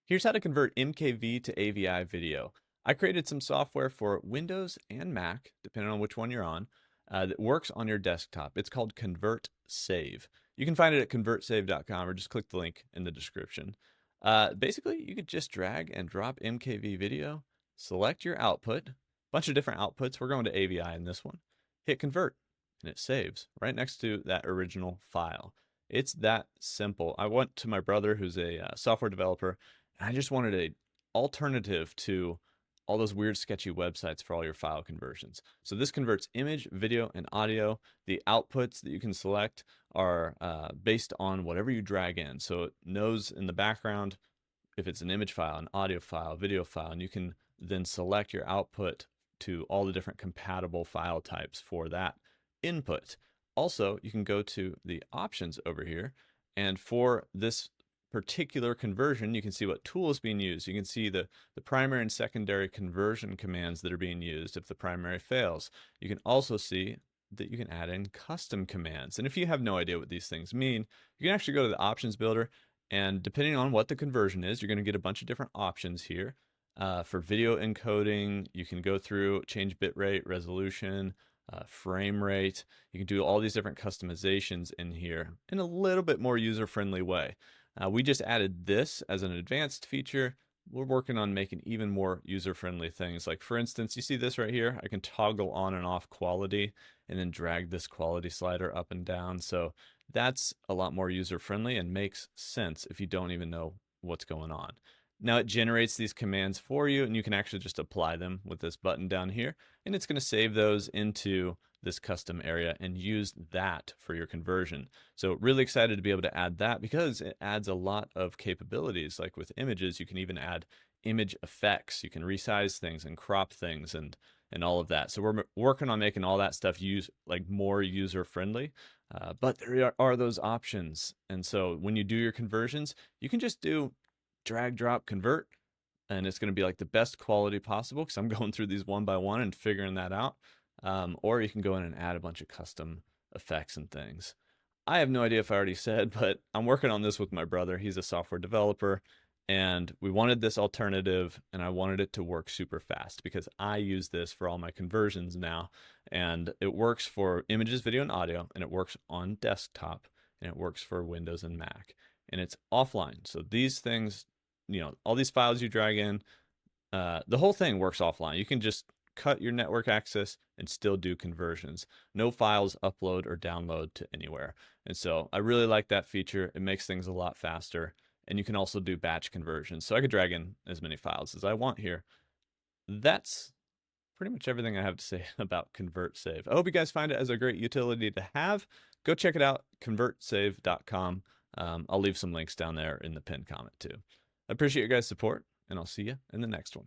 Here's how to convert MKV to AVI video. I created some software for Windows and Mac, depending on which one you're on, that works on your desktop. It's called ConvertSave. You can find it at convertsave.com or just click the link in the description. Basically, you could just drag and drop MKV video, select your output, bunch of different outputs. We're going to AVI in this one. Hit convert, and it saves right next to that original file. It's that simple. I went to my brother, who's a software developer, and I just wanted an alternative to all those weird, sketchy websites for all your file conversions. So this converts image, video, and audio. The outputs that you can select are based on whatever you drag in. So it knows in the background if it's an image file, an audio file, video file, and you can then select your output to all the different compatible file types for that input. Also, you can go to the options over here, and for this particular conversion, you can see what tool is being used. You can see the primary and secondary conversion commands that are being used if the primary fails. You can also see that you can add in custom commands. And if you have no idea what these things mean, you can actually go to the options builder, and depending on what the conversion is, you're going to get a bunch of different options here. For video encoding, you can go through, change bitrate, resolution, frame rate. You can do all these different customizations in here in a little bit more user-friendly way. We just added this as an advanced feature. We're working on making even more user-friendly things. Like for instance, you see this right here? I can toggle on and off quality and then drag this quality slider up and down. So that's a lot more user-friendly and makes sense if you don't even know what's going on. Now it generates these commands for you, and you can actually just apply them with this button down here, and it's going to save those into this custom area and use that for your conversion. So really excited to be able to add that because it adds a lot of capabilities. Like with images, you can even add image effects. You can resize things and crop things and all of that. So we're working on making all that stuff more user friendly. But there are those options. And so when you do your conversions, you can just do drag, drop, convert, and it's going to be like the best quality possible because I'm going through these one by one and figuring that out. Or you can go in and add a bunch of custom effects and things. I have no idea if I already said, but I'm working on this with my brother. He's a software developer, and we wanted this alternative, and I wanted it to work super fast because I use this for all my conversions now, and it works for images, video, and audio, and it works on desktop, and it works for Windows and Mac, and it's offline. So these things, all these files you drag in, the whole thing works offline. You can just cut your network access and still do conversions. No files upload or download to anywhere. And so I really like that feature. It makes things a lot faster. And you can also do batch conversions. So I could drag in as many files as I want here. That's pretty much everything I have to say about ConvertSave. I hope you guys find it as a great utility to have. Go check it out, convertsave.com. I'll leave some links down there in the pinned comment too. I appreciate your guys' support, and I'll see you in the next one.